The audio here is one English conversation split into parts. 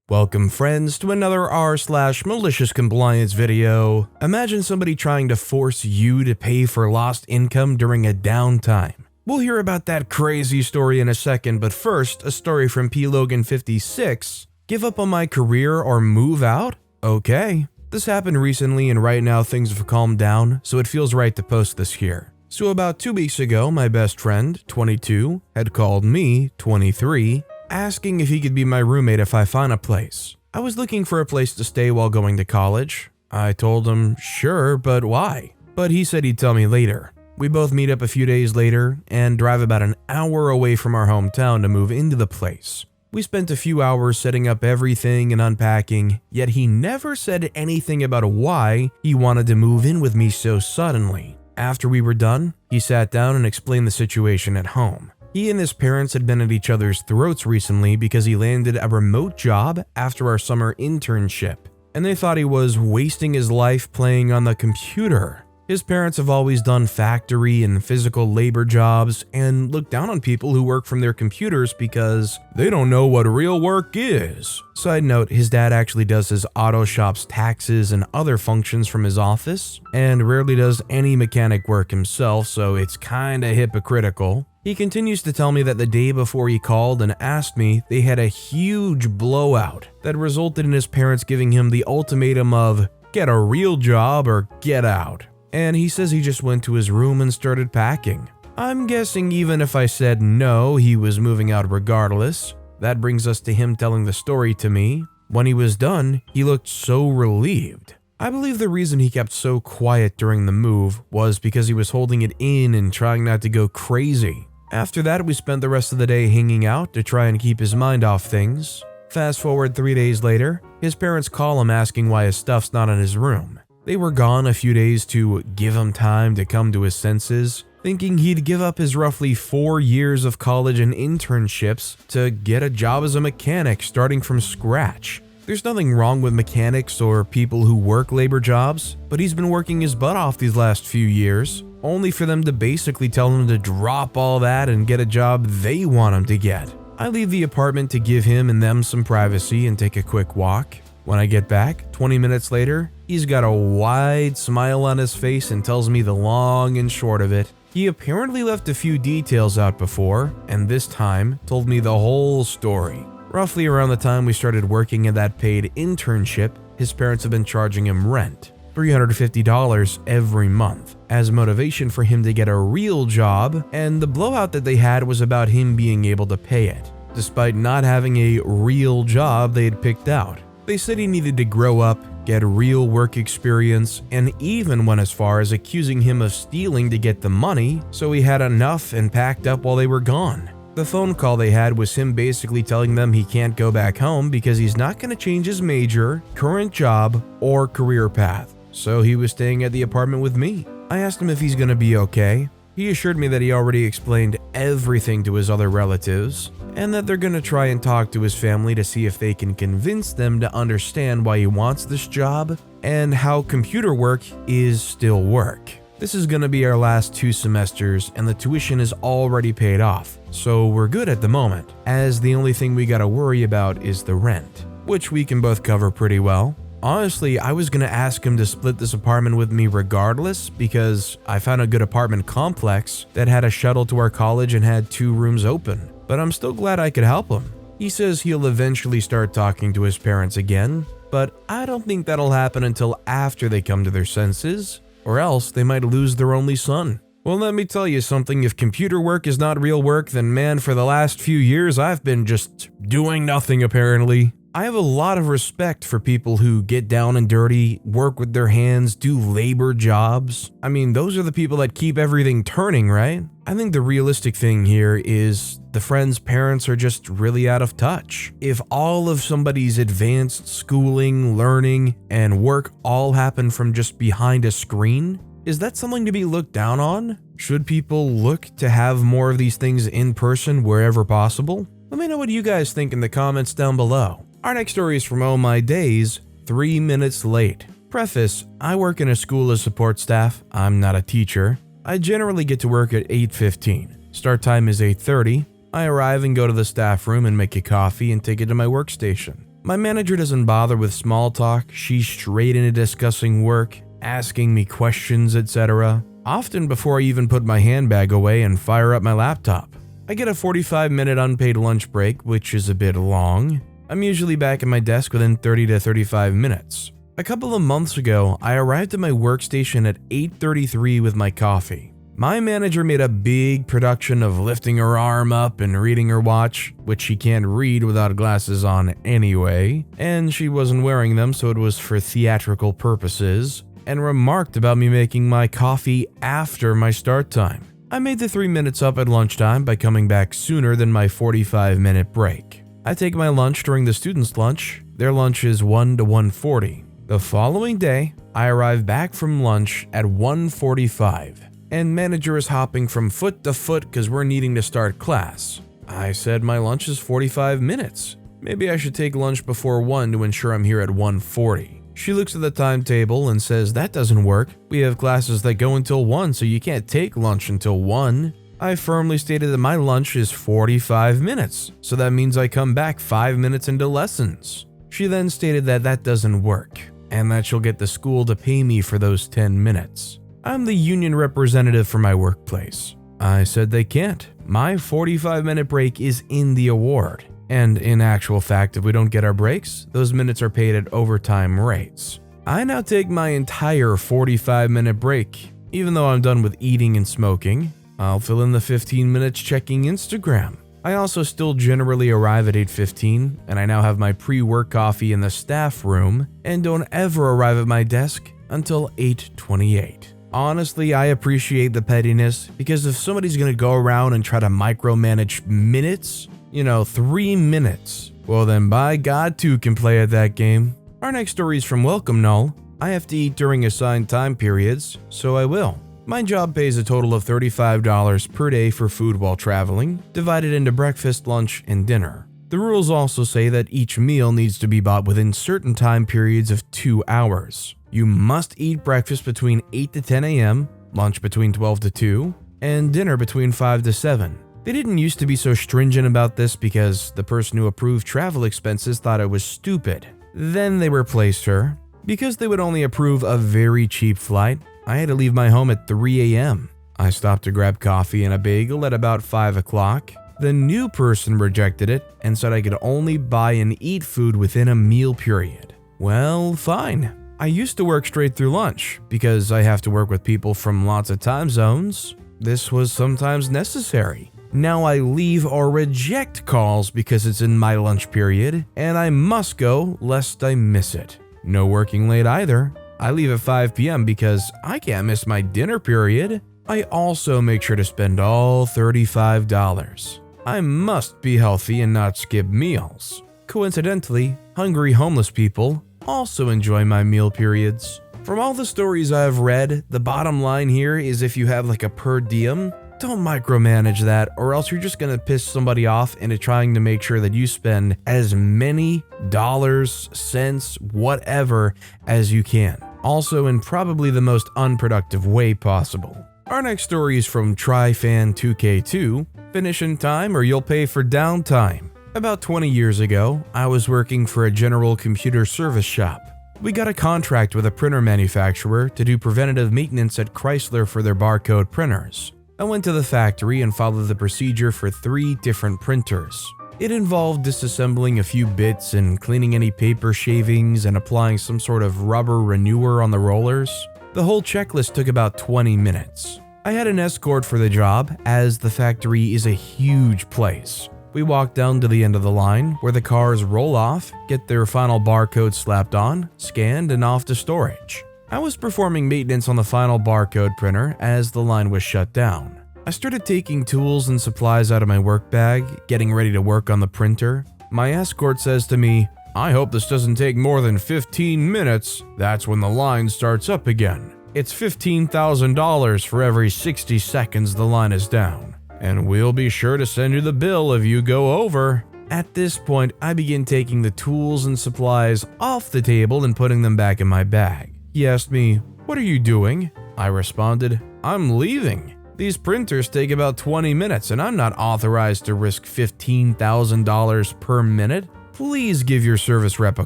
Welcome friends to another r/MaliciousCompliance video. Imagine somebody trying to force you to pay for lost income during a downtime. We'll hear about that crazy story in a second, but first, a story from plogan56. Give up on my career or move out? Okay. This happened recently and right now things have calmed down, so it feels right to post this here. So about 2 weeks ago, my best friend, 22, had called me, 23, asking if he could be my roommate if I find a place. I was looking for a place to stay while going to college. I told him, sure, but why? But he said he'd tell me later. We both meet up a few days later and drive about an hour away from our hometown to move into the place. We spent a few hours setting up everything and unpacking, yet he never said anything about why he wanted to move in with me so suddenly. After we were done, he sat down and explained the situation at home. He and his parents had been at each other's throats recently because he landed a remote job after our summer internship, and they thought he was wasting his life playing on the computer. His parents have always done factory and physical labor jobs and look down on people who work from their computers because they don't know what real work is. Side note, his dad actually does his auto shop's taxes and other functions from his office and rarely does any mechanic work himself, so it's kinda hypocritical. He continues to tell me that the day before he called and asked me, they had a huge blowout that resulted in his parents giving him the ultimatum of get a real job or get out. And he says he just went to his room and started packing. I'm guessing even if I said no, he was moving out regardless. That brings us to him telling the story to me. When he was done, he looked so relieved. I believe the reason he kept so quiet during the move was because he was holding it in and trying not to go crazy. After that, we spent the rest of the day hanging out to try and keep his mind off things. Fast forward 3 days later, his parents call him asking why his stuff's not in his room. They were gone a few days to give him time to come to his senses, thinking he'd give up his roughly 4 years of college and internships to get a job as a mechanic starting from scratch. There's nothing wrong with mechanics or people who work labor jobs, but he's been working his butt off these last few years, only for them to basically tell him to drop all that and get a job they want him to get. I leave the apartment to give him and them some privacy and take a quick walk. When I get back, 20 minutes later, he's got a wide smile on his face and tells me the long and short of it. He apparently left a few details out before, and this time told me the whole story. Roughly around the time we started working at that paid internship, his parents have been charging him rent, $350 every month, as motivation for him to get a real job, and the blowout that they had was about him being able to pay it, despite not having a real job they had picked out. They said he needed to grow up, get real work experience, and even went as far as accusing him of stealing to get the money, so he had enough and packed up while they were gone. The phone call they had was him basically telling them he can't go back home because he's not going to change his major, current job, or career path. So he was staying at the apartment with me. I asked him if he's going to be okay. He assured me that he already explained everything to his other relatives, and that they're going to try and talk to his family to see if they can convince them to understand why he wants this job and how computer work is still work. This is going to be our last 2 semesters and the tuition is already paid off, so we're good at the moment, as the only thing we gotta worry about is the rent, which we can both cover pretty well. Honestly, I was going to ask him to split this apartment with me regardless because I found a good apartment complex that had a shuttle to our college and had 2 rooms open, but I'm still glad I could help him. He says he'll eventually start talking to his parents again, but I don't think that'll happen until after they come to their senses, or else they might lose their only son. Well, let me tell you something, if computer work is not real work, then man, for the last few years I've been just doing nothing apparently. I have a lot of respect for people who get down and dirty, work with their hands, do labor jobs. I mean, those are the people that keep everything turning, right? I think the realistic thing here is the friend's parents are just really out of touch. If all of somebody's advanced schooling, learning, and work all happen from just behind a screen, is that something to be looked down on? Should people look to have more of these things in person wherever possible? Let me know what you guys think in the comments down below. Our next story is from Oh My Days, 3 minutes late. Preface, I work in a school as support staff. I'm not a teacher. I generally get to work at 8:15. Start time is 8:30. I arrive and go to the staff room and make a coffee and take it to my workstation. My manager doesn't bother with small talk, she's straight into discussing work, asking me questions, etc., often before I even put my handbag away and fire up my laptop. I get a 45-minute unpaid lunch break, which is a bit long. I'm usually back at my desk within 30 to 35 minutes. A couple of months ago, I arrived at my workstation at 8:33 with my coffee. My manager made a big production of lifting her arm up and reading her watch, which she can't read without glasses on anyway, and she wasn't wearing them, so it was for theatrical purposes, and remarked about me making my coffee after my start time. I made the 3 minutes up at lunchtime by coming back sooner than my 45-minute break. I take my lunch during the students' lunch. Their lunch is 1 to 1:40. The following day, I arrive back from lunch at 1:45. And manager is hopping from foot to foot because we're needing to start class. I said my lunch is 45 minutes. Maybe I should take lunch before 1 to ensure I'm here at 1:40. She looks at the timetable and says that doesn't work. We have classes that go until 1, so you can't take lunch until 1. I firmly stated that my lunch is 45 minutes, so that means I come back 5 minutes into lessons. She then stated that that doesn't work, and that she'll get the school to pay me for those 10 minutes. I'm the union representative for my workplace. I said they can't. My 45-minute break is in the award. And in actual fact, if we don't get our breaks, those minutes are paid at overtime rates. I now take my entire 45-minute break. Even though I'm done with eating and smoking, I'll fill in the 15 minutes checking Instagram. I also still generally arrive at 8:15, and I now have my pre-work coffee in the staff room and don't ever arrive at my desk until 8:28. Honestly, I appreciate the pettiness, because if somebody's gonna go around and try to micromanage minutes, 3 minutes, well then by God 2 can play at that game. Our next story is from Welcome Null. I have to eat during assigned time periods, so I will. My job pays a total of $35 per day for food while traveling, divided into breakfast, lunch, and dinner. The rules also say that each meal needs to be bought within certain time periods of 2 hours. You must eat breakfast between 8 to 10 a.m., lunch between 12 to 2, and dinner between 5 to 7. They didn't used to be so stringent about this because the person who approved travel expenses thought it was stupid. Then they replaced her. Because they would only approve a very cheap flight, I had to leave my home at 3 a.m. I stopped to grab coffee and a bagel at about 5 o'clock. The new person rejected it and said I could only buy and eat food within a meal period. Well, fine. I used to work straight through lunch because I have to work with people from lots of time zones. This was sometimes necessary. Now I leave or reject calls because it's in my lunch period, and I must go lest I miss it. No working late either. I leave at 5 p.m. because I can't miss my dinner period. I also make sure to spend all $35. I must be healthy and not skip meals. Coincidentally, hungry homeless people also enjoy my meal periods. From all the stories I've read, the bottom line here is if you have like a per diem, don't micromanage that, or else you're just gonna piss somebody off into trying to make sure that you spend as many dollars, cents, whatever as you can. Also in probably the most unproductive way possible. Our next story is from TryFan2K2, finish in time or you'll pay for downtime. About 20 years ago, I was working for a general computer service shop. We got a contract with a printer manufacturer to do preventative maintenance at Chrysler for their barcode printers. I went to the factory and followed the procedure for 3 different printers. It involved disassembling a few bits and cleaning any paper shavings and applying some sort of rubber renewer on the rollers. The whole checklist took about 20 minutes. I had an escort for the job, as the factory is a huge place. We walked down to the end of the line, where the cars roll off, get their final barcode slapped on, scanned, and off to storage. I was performing maintenance on the final barcode printer as the line was shut down. I started taking tools and supplies out of my work bag, getting ready to work on the printer. My escort says to me, "I hope this doesn't take more than 15 minutes. That's when the line starts up again. It's $15,000 for every 60 seconds the line is down. And we'll be sure to send you the bill if you go over." At this point, I begin taking the tools and supplies off the table and putting them back in my bag. He asked me, "What are you doing?" I responded, "I'm leaving. These printers take about 20 minutes and I'm not authorized to risk $15,000 per minute. Please give your service rep a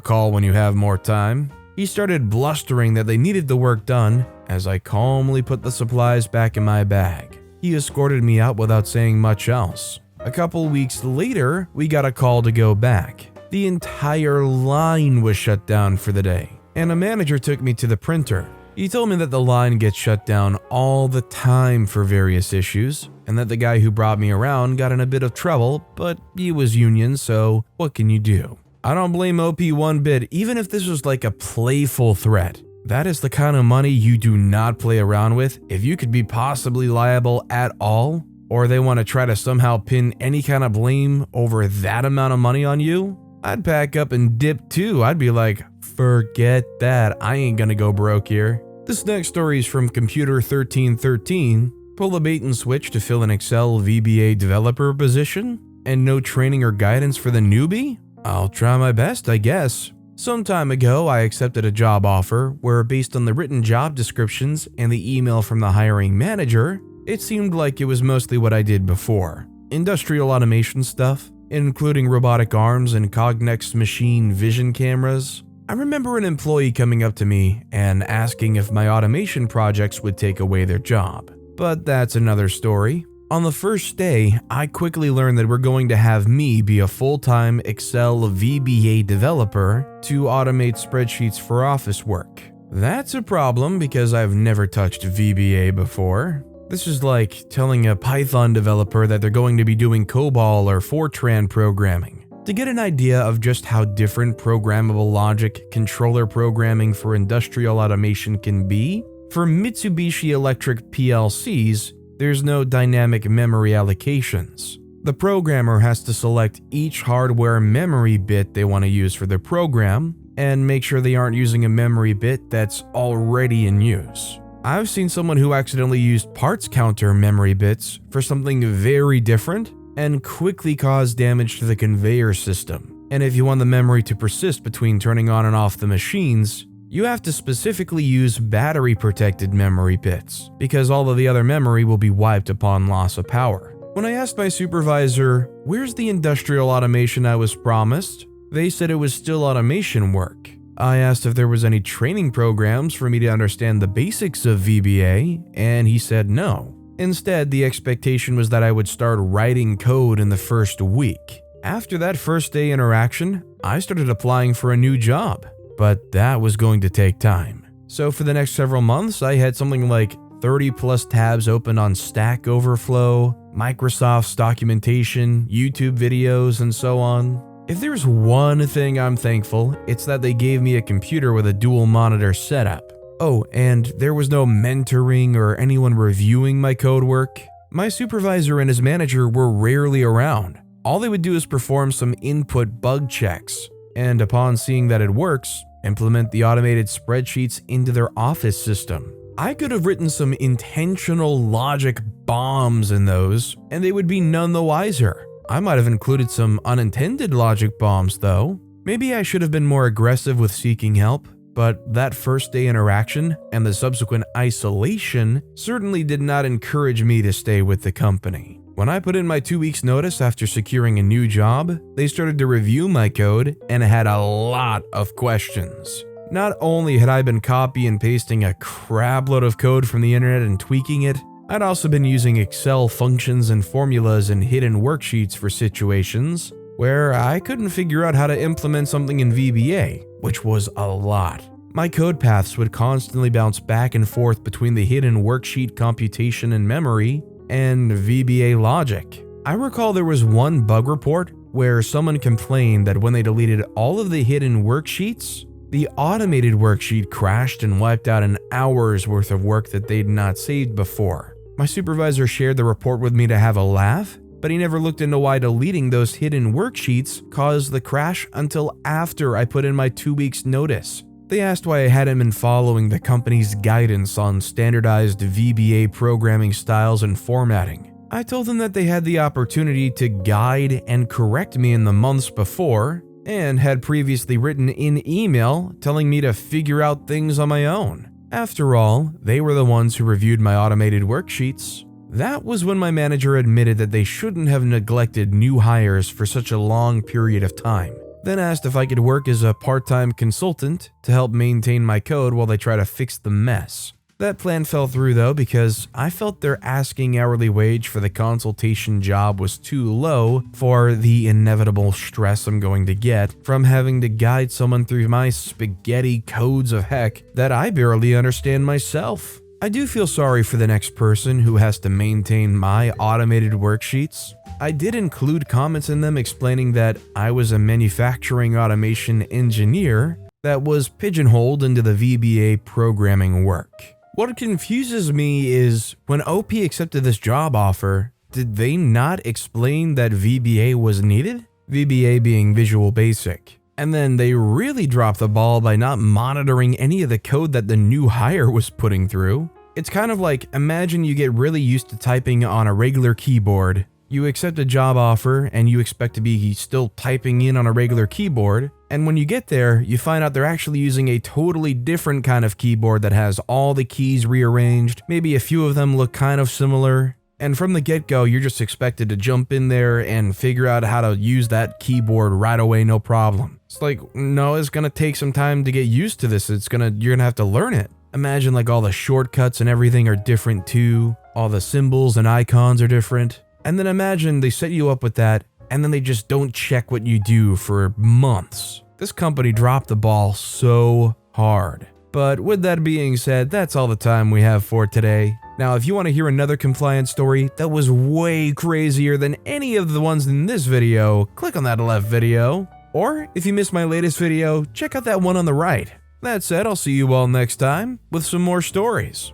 call when you have more time." He started blustering that they needed the work done as I calmly put the supplies back in my bag. He escorted me out without saying much else. A couple weeks later, we got a call to go back. The entire line was shut down for the day, and a manager took me to the printer. He told me that the line gets shut down all the time for various issues, and that the guy who brought me around got in a bit of trouble, but he was union, so what can you do? I don't blame OP one bit, even if this was like a playful threat. That is the kind of money you do not play around with if you could be possibly liable at all, or they want to try to somehow pin any kind of blame over that amount of money on you. I'd pack up and dip too. I'd be like, forget that, I ain't gonna go broke here. This next story is from Computer 1313. Pull a bait and switch to fill an Excel VBA developer position? And no training or guidance for the newbie? I'll try my best, I guess. Some time ago, I accepted a job offer where, based on the written job descriptions and the email from the hiring manager, it seemed like it was mostly what I did before. Industrial automation stuff, including robotic arms and Cognex machine vision cameras. I remember an employee coming up to me and asking if my automation projects would take away their job. But that's another story. On the first day, I quickly learned that we're going to have me be a full-time Excel VBA developer to automate spreadsheets for office work. That's a problem because I've never touched VBA before. This is like telling a Python developer that they're going to be doing COBOL or Fortran programming. To get an idea of just how different programmable logic controller programming for industrial automation can be, for Mitsubishi Electric PLCs, there's no dynamic memory allocations. The programmer has to select each hardware memory bit they want to use for their program and make sure they aren't using a memory bit that's already in use. I've seen someone who accidentally used parts counter memory bits for something very different and quickly caused damage to the conveyor system. And if you want the memory to persist between turning on and off the machines, you have to specifically use battery-protected memory bits, because all of the other memory will be wiped upon loss of power. When I asked my supervisor, "Where's the industrial automation I was promised?" they said it was still automation work. I asked if there was any training programs for me to understand the basics of VBA, and he said no. Instead, the expectation was that I would start writing code in the first week. After that first day interaction, I started applying for a new job, but that was going to take time. So for the next several months, I had something like 30 plus tabs open on Stack Overflow, Microsoft's documentation, YouTube videos, and so on. If there's one thing I'm thankful, it's that they gave me a computer with a dual monitor setup. Oh, and there was no mentoring or anyone reviewing my code work. My supervisor and his manager were rarely around. All they would do is perform some input bug checks, and upon seeing that it works, implement the automated spreadsheets into their office system. I could have written some intentional logic bombs in those, and they would be none the wiser. I might have included some unintended logic bombs though. Maybe I should have been more aggressive with seeking help. But that first day interaction and the subsequent isolation certainly did not encourage me to stay with the company. When I put in my 2 weeks notice after securing a new job, they started to review my code and had a lot of questions. Not only had I been copy and pasting a crapload of code from the internet and tweaking it, I'd also been using Excel functions and formulas and hidden worksheets for situations where I couldn't figure out how to implement something in VBA, which was a lot. My code paths would constantly bounce back and forth between the hidden worksheet computation and memory and VBA logic. I recall there was one bug report where someone complained that when they deleted all of the hidden worksheets, the automated worksheet crashed and wiped out an hour's worth of work that they'd not saved before. My supervisor shared the report with me to have a laugh, but he never looked into why deleting those hidden worksheets caused the crash until after I put in my 2 weeks notice. They asked why I hadn't been following the company's guidance on standardized VBA programming styles and formatting. I told them that they had the opportunity to guide and correct me in the months before, and had previously written in email telling me to figure out things on my own. After all, they were the ones who reviewed my automated worksheets. That was when my manager admitted that they shouldn't have neglected new hires for such a long period of time. then asked if I could work as a part-time consultant to help maintain my code while they try to fix the mess. That plan fell through though because I felt their asking hourly wage for the consultation job was too low for the inevitable stress I'm going to get from having to guide someone through my spaghetti codes of heck that I barely understand myself. I do feel sorry for the next person who has to maintain my automated worksheets. I did include comments in them explaining that I was a manufacturing automation engineer that was pigeonholed into the VBA programming work. What confuses me is when OP accepted this job offer, did they not explain that VBA was needed? VBA being Visual Basic. And then they really dropped the ball by not monitoring any of the code that the new hire was putting through. It's kind of like, imagine you get really used to typing on a regular keyboard. You accept a job offer and you expect to be still typing in on a regular keyboard, and when you get there, you find out they're actually using a totally different kind of keyboard that has all the keys rearranged, maybe a few of them look kind of similar, and from the get-go, you're just expected to jump in there and figure out how to use that keyboard right away, no problem. It's like, no, it's gonna take some time to get used to this, you're gonna have to learn it. Imagine like all the shortcuts and everything are different too, all the symbols and icons are different. And then imagine they set you up with that, and then they just don't check what you do for months. This company dropped the ball so hard. But with that being said, that's all the time we have for today. Now, if you want to hear another compliance story that was way crazier than any of the ones in this video, click on that left video. Or if you missed my latest video, check out that one on the right. That said, I'll see you all next time with some more stories.